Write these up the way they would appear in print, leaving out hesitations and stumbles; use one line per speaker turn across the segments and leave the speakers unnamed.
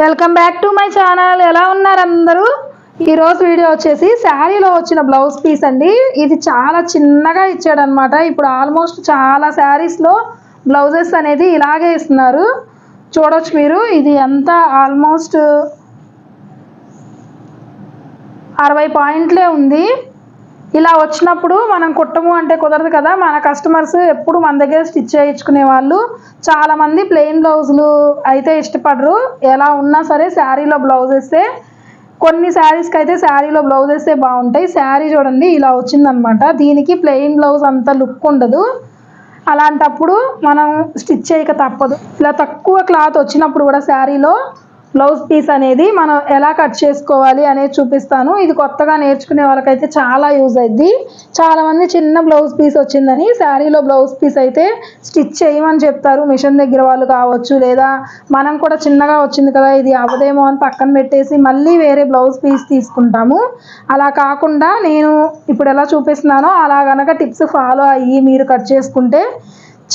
Welcome back to my channel. ఎలా ఉన్నారు అందరూ? ఈరోజు వీడియో వచ్చేసి శారీలో వచ్చిన బ్లౌజ్ పీస్ అండి. ఇది చాలా చిన్నగా ఇచ్చాడనమాట. ఇప్పుడు ఆల్మోస్ట్ చాలా శారీస్లో బ్లౌజెస్ అనేది ఇలాగే ఇస్తున్నారు. చూడొచ్చు మీరు. ఇది అంతా ఆల్మోస్ట్ 60 పాయింట్లే ఉంది. ఇలా వచ్చినప్పుడు మనం కుట్టము అంటే కుదరదు కదా. మన కస్టమర్స్ ఎప్పుడు మన దగ్గర స్టిచ్ చేయించుకునే వాళ్ళు చాలామంది ప్లెయిన్ బ్లౌజులు అయితే ఇష్టపడరు. ఎలా ఉన్నా సరే శారీలో బ్లౌజ్ వేస్తే, కొన్ని శారీస్కి అయితే శారీలో బ్లౌజ్ వేస్తే బాగుంటాయి. శారీ చూడండి ఇలా వచ్చిందనమాట. దీనికి ప్లెయిన్ బ్లౌజ్ అంత లుక్ ఉండదు. అలాంటప్పుడు మనం స్టిచ్ చేయక తప్పదు. ఇలా తక్కువ క్లాత్ వచ్చినప్పుడు కూడా శారీలో బ్లౌజ్ పీస్ అనేది మనం ఎలా కట్ చేసుకోవాలి అనేది చూపిస్తాను. ఇది కొత్తగా నేర్చుకునే వాళ్ళకైతే చాలా యూజ్ అయింది. చాలామంది చిన్న బ్లౌజ్ పీస్ వచ్చిందని శారీలో బ్లౌజ్ పీస్ అయితే స్టిచ్ చేయమని చెప్తారు. మిషన్ దగ్గర వాళ్ళు కావచ్చు, లేదా మనం కూడా చిన్నగా వచ్చింది కదా ఇది అవ్వదేమో అని పక్కన పెట్టేసి మళ్ళీ వేరే బ్లౌజ్ పీస్ తీసుకుంటాము. అలా కాకుండా నేను ఇప్పుడు ఎలా చూపిస్తున్నానో అలా కనుక టిప్స్ ఫాలో అయ్యి మీరు కట్ చేసుకుంటే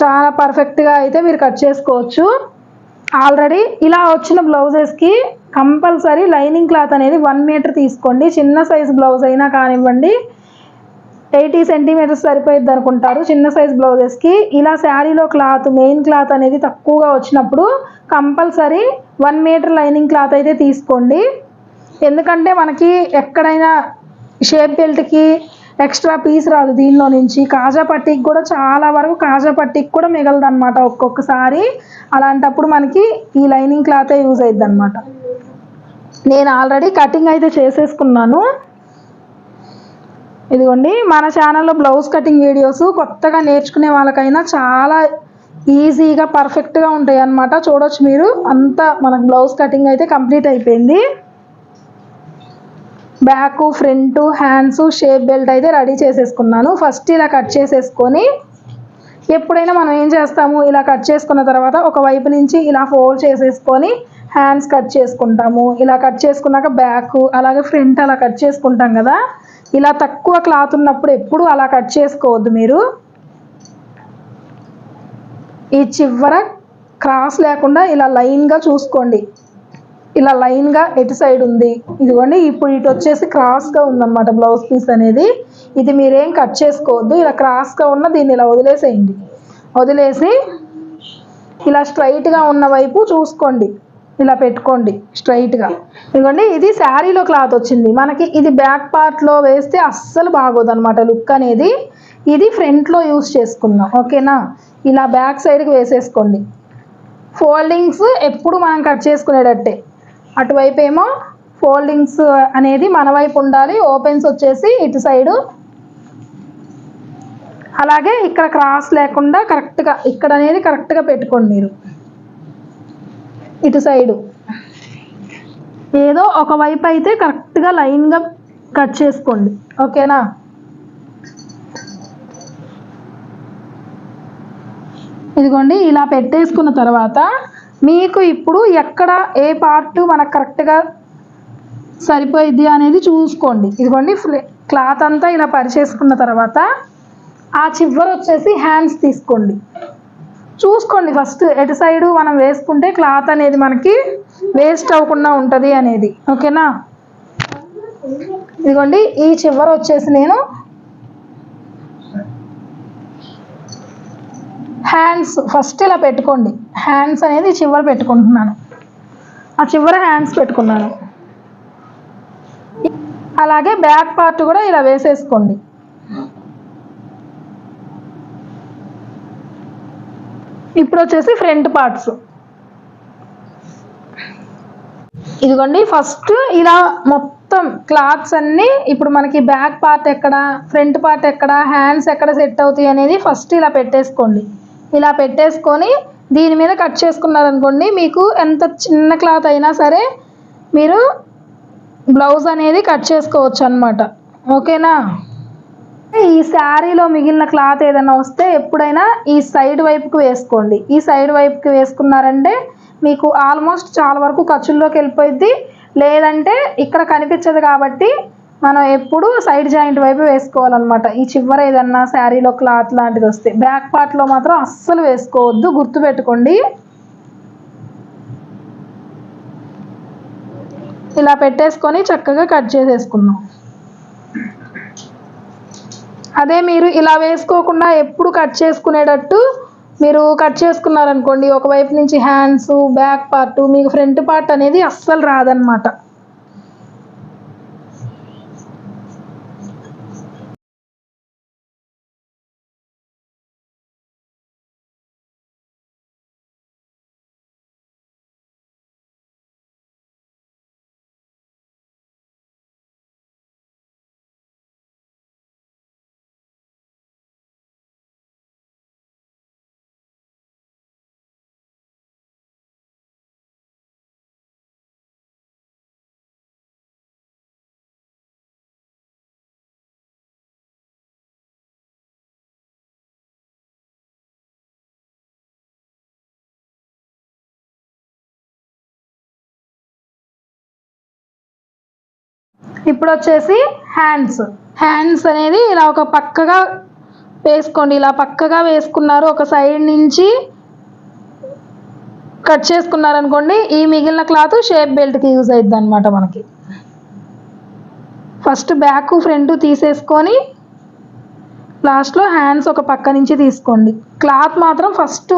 చాలా పర్ఫెక్ట్గా అయితే మీరు కట్ చేసుకోవచ్చు. ఆల్రెడీ ఇలా వచ్చిన బ్లౌజెస్కి కంపల్సరీ లైనింగ్ క్లాత్ అనేది 1 మీటర్ తీసుకోండి. చిన్న సైజు బ్లౌజ్ అయినా కానివ్వండి. 80 సెంటీమీటర్స్ సరిపోయిద్ది అనుకుంటారు చిన్న సైజు బ్లౌజెస్కి. ఇలా శారీలో క్లాత్, మెయిన్ క్లాత్ అనేది తక్కువగా వచ్చినప్పుడు కంపల్సరీ 1 మీటర్ లైనింగ్ క్లాత్ అయితే తీసుకోండి. ఎందుకంటే మనకి ఎక్కడైనా షేప్ బెల్ట్కి ఎక్స్ట్రా పీస్ రాదు దీనిలో నుంచి. కాజా పట్టీకి కూడా చాలా వరకు కాజా పట్టీకి కూడా మిగలదు అనమాట ఒక్కొక్కసారి. అలాంటప్పుడు మనకి ఈ లైనింగ్ క్లాతే యూజ్ అవుతుంది అనమాట. నేను ఆల్రెడీ కటింగ్ అయితే చేసేసుకున్నాను. ఇదిగోండి, మన ఛానల్లో బ్లౌజ్ కటింగ్ వీడియోస్ కొత్తగా నేర్చుకునే వాళ్ళకైనా చాలా ఈజీగా పర్ఫెక్ట్గా ఉంటాయి అన్నమాట. చూడొచ్చు మీరు. అంతా మనకు బ్లౌజ్ కటింగ్ అయితే కంప్లీట్ అయిపోయింది. Back, front, hands, shape belt అయితే రెడీ చేసేసుకున్నాను. ఫస్ట్ ఇలా కట్ చేసేసుకొని, ఎప్పుడైనా మనం ఏం చేస్తాము, ఇలా కట్ చేసుకున్న తర్వాత ఒక వైపు నుంచి ఇలా ఫోల్డ్ చేసేసుకొని హ్యాండ్స్ కట్ చేసుకుంటాము. ఇలా కట్ చేసుకున్నాక బ్యాక్, అలాగే ఫ్రంట్ అలా కట్ చేసుకుంటాం కదా. ఇలా తక్కువ క్లాత్ ఉన్నప్పుడు ఎప్పుడు అలా కట్ చేసుకోవద్దు మీరు. ఈ చివర క్రాస్ లేకుండా ఇలా లైన్గా చూసుకోండి. ఇలా లైన్గా ఎటు సైడ్ ఉంది. ఇదిగోండి, ఇప్పుడు ఇటు వచ్చేసి క్రాస్గా ఉందన్నమాట బ్లౌజ్ పీస్ అనేది. ఇది మీరేం కట్ చేసుకోవద్దు. ఇలా క్రాస్గా ఉన్న దీన్ని ఇలా వదిలేసేయండి. వదిలేసి ఇలా స్ట్రైట్గా ఉన్న వైపు చూసుకోండి. ఇలా పెట్టుకోండి స్ట్రైట్గా. ఇదిగోండి, ఇది శారీలో క్లాత్ వచ్చింది మనకి. ఇది బ్యాక్ పార్ట్లో వేస్తే అస్సలు బాగోదు అనమాట లుక్ అనేది. ఇది ఫ్రంట్లో యూస్ చేసుకుందాం, ఓకేనా. ఇలా బ్యాక్ సైడ్కి వేసేసుకోండి. ఫోల్డింగ్స్ ఎప్పుడు మనం కట్ చేసుకునేటట్టే. అటువైపు ఏమో ఫోల్డింగ్స్ అనేది మన వైపు ఉండాలి. ఓపెన్స్ వచ్చేసి ఇటు సైడు. అలాగే ఇక్కడ క్రాస్ లేకుండా కరెక్ట్గా ఇక్కడ అనేది కరెక్ట్గా పెట్టుకోండి మీరు. ఇటు సైడు ఏదో ఒకవైపు అయితే కరెక్ట్గా లైన్గా కట్ చేసుకోండి, ఓకేనా. ఇదిగోండి, ఇలా పెట్టేసుకున్న తర్వాత మీకు ఇప్పుడు ఎక్కడ ఏ పార్ట్ మనకు కరెక్ట్గా సరిపోయిద్ది అనేది చూసుకోండి. ఇదిగోండి, క్లాత్ అంతా ఇలా పరిచేసుకున్న తర్వాత ఆ చివర వచ్చేసి హ్యాండ్స్ తీసుకోండి. చూసుకోండి ఫస్ట్ ఎటు సైడు మనం వేసుకుంటే క్లాత్ అనేది మనకి వేస్ట్ అవ్వకుండా ఉంటుంది అనేది, ఓకేనా. ఇదిగోండి, ఈ చివర వచ్చేసి నేను హ్యాండ్స్ ఫస్ట్ ఇలా పెట్టుకోండి. హ్యాండ్స్ అనేది చివర పెట్టుకుంటున్నాను. ఆ చివర హ్యాండ్స్ పెట్టుకున్నాను. అలాగే బ్యాక్ పార్ట్ కూడా ఇలా వేసేసుకోండి. ఇప్పుడు వచ్చేసి ఫ్రంట్ పార్ట్స్. ఇదిగోండి, ఫస్ట్ ఇలా మొత్తం క్లాత్స్ అన్నీ ఇప్పుడు మనకి బ్యాక్ పార్ట్ ఎక్కడ, ఫ్రంట్ పార్ట్ ఎక్కడ, హ్యాండ్స్ ఎక్కడ సెట్ అవుతాయి అనేది ఫస్ట్ ఇలా పెట్టేసుకోండి. ఇలా పెట్టేసుకొని దీని మీద కట్ చేసుకున్నారనుకోండి, మీకు ఎంత చిన్న క్లాత్ అయినా సరే మీరు బ్లౌజ్ అనేది కట్ చేసుకోవచ్చు అన్నమాట, ఓకేనా. ఈ శారీలో మిగిలిన క్లాత్ ఏదైనా వస్తే ఎప్పుడైనా ఈ సైడ్ వైపుకి వేసుకోండి. ఈ సైడ్ వైపుకి వేసుకున్నారంటే మీకు ఆల్మోస్ట్ చాలా వరకు ఖర్చుల్లోకి వెళ్ళిపోయింది. లేదంటే ఇక్కడ కనిపించదు కాబట్టి మనం ఎప్పుడు సైడ్ జాయింట్ వైపు వేసుకోవాలన్నమాట. ఈ చివర ఏదన్నా శారీలో క్లాత్ లాంటిది వస్తే బ్యాక్ పార్ట్లో మాత్రం అస్సలు వేసుకోవద్దు, గుర్తుపెట్టుకోండి. ఇలా పెట్టేసుకొని చక్కగా కట్ చేసేసుకుందాం. అదే మీరు ఇలా వేసుకోకుండా ఎప్పుడు కట్ చేసుకునేటట్టు మీరు కట్ చేసుకున్నారనుకోండి, ఒకవైపు నుంచి హ్యాండ్స్, బ్యాక్ పార్ట్, మీకు ఫ్రంట్ పార్ట్ అనేది అస్సలు రాదనమాట. ఇప్పుడు వచ్చేసి హ్యాండ్స్ అనేది ఇలా ఒక పక్కగా వేసుకోండి. ఇలా పక్కగా వేసుకున్నారు, ఒక సైడ్ నుంచి కట్ చేసుకున్నారనుకోండి, ఈ మిగిలిన క్లాత్ షేప్ బెల్ట్కి యూజ్ అవుతుంది అనమాట. మనకి ఫస్ట్ బ్యాక్ ఫ్రంట్ తీసేసుకొని లాస్ట్లో హ్యాండ్స్ ఒక పక్క నుంచి తీసుకోండి. క్లాత్ మాత్రం ఫస్ట్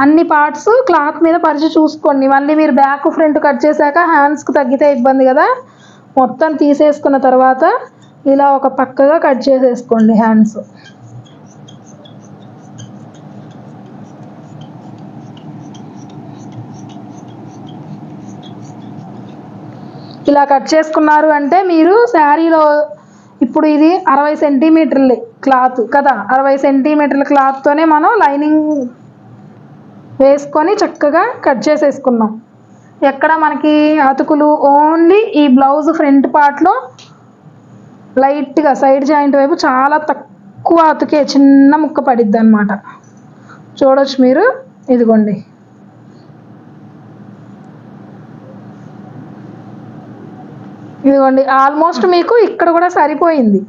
అన్ని పార్ట్స్ క్లాత్ మీద పరిచి చూసుకోండి. మళ్ళీ మీరు బ్యాక్ ఫ్రంట్ కట్ చేశాక హ్యాండ్స్కి తగ్గితే ఇబ్బంది కదా. మొత్తం తీసేసుకున్న తర్వాత ఇలా ఒక పక్కగా కట్ చేసేసుకోండి హ్యాండ్స్. ఇలా కట్ చేసుకున్నారు అంటే మీరు శారీలో ఇప్పుడు ఇది 60 సెంటీమీటర్ల క్లాత్ కదా, 60 సెంటీమీటర్ల క్లాత్తోనే మనం లైనింగ్ వేసుకొని చక్కగా కట్ చేసేసుకున్నాం. ఎక్కడ మనకి అతుకులు, ఓన్లీ ఈ బ్లౌజ్ ఫ్రంట్ పార్ట్లో లైట్గా సైడ్ జాయింట్ వైపు చాలా తక్కువ అతుకే చిన్న ముక్క పడిద్ది అనమాట. చూడొచ్చు మీరు, ఇదిగోండి. ఇదిగోండి ఆల్మోస్ట్ మీకు ఇక్కడ కూడా సరిపోయింది.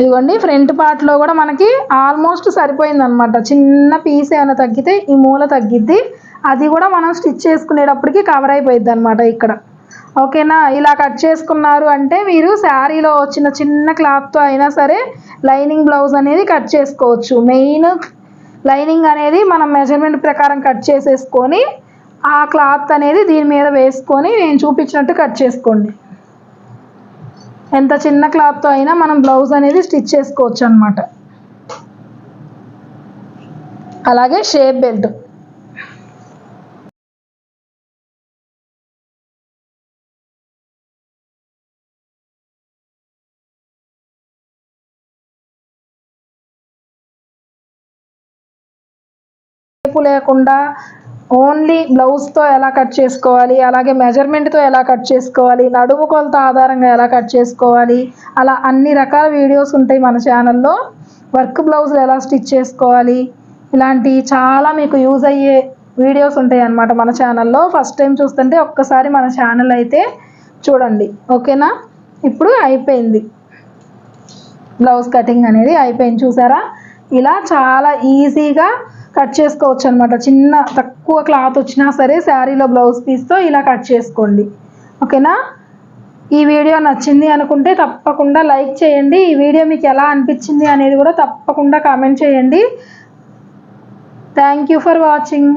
ఇదిగోండి ఫ్రంట్ పార్ట్లో కూడా మనకి ఆల్మోస్ట్ సరిపోయింది అనమాట. చిన్న పీస్ ఏమైనా తగ్గితే ఈ మూల తగ్గిద్ది, అది కూడా మనం స్టిచ్ చేసుకునేటప్పటికి కవర్ అయిపోయింది అనమాట ఇక్కడ. ఓకేనా? ఇలా కట్ చేసుకున్నారు అంటే మీరు శారీలో వచ్చిన చిన్న క్లాత్తో అయినా సరే లైనింగ్ బ్లౌజ్ అనేది కట్ చేసుకోవచ్చు. మెయిన్ లైనింగ్ అనేది మనం మెజర్మెంట్ ప్రకారం కట్ చేసేసుకొని ఆ క్లాత్ అనేది దీని మీద వేసుకొని నేను చూపించినట్టు కట్ చేసుకోండి. ఎంత చిన్న క్లాత్తో అయినా మనం బ్లౌజ్ అనేది స్టిచ్ చేసుకోవచ్చు అనమాట. అలాగే షేప్ బెల్ట్ లేకుండా ఓన్లీ బ్లౌజ్తో ఎలా కట్ చేసుకోవాలి, అలాగే మెజర్మెంట్తో ఎలా కట్ చేసుకోవాలి, నడుము కొలత ఆధారంగా ఎలా కట్ చేసుకోవాలి, అలా అన్ని రకాల వీడియోస్ ఉంటాయి మన ఛానల్లో. వర్క్ బ్లౌజులు ఎలా స్టిచ్ చేసుకోవాలి, ఇలాంటి చాలా మీకు యూజ్ అయ్యే వీడియోస్ ఉంటాయి అన్నమాట మన ఛానల్లో. ఫస్ట్ టైం చూస్తుంటే ఒక్కసారి మన ఛానల్ అయితే చూడండి. ఓకేనా? ఇప్పుడు అయిపోయింది, బ్లౌజ్ కటింగ్ అనేది అయిపోయింది. చూసారా? ఇలా చాలా ఈజీగా కట్ చేసుకోవచ్చు అనమాట. చిన్న తక్కువ క్లాత్ వచ్చినా సరే శారీలో బ్లౌజ్ పీస్తో ఇలా కట్ చేసుకోండి. ఓకేనా? ఈ వీడియో నచ్చింది అనుకుంటే తప్పకుండా లైక్ చేయండి. ఈ వీడియో మీకు ఎలా అనిపించింది అనేది కూడా తప్పకుండా కామెంట్ చేయండి. Thank you for watching.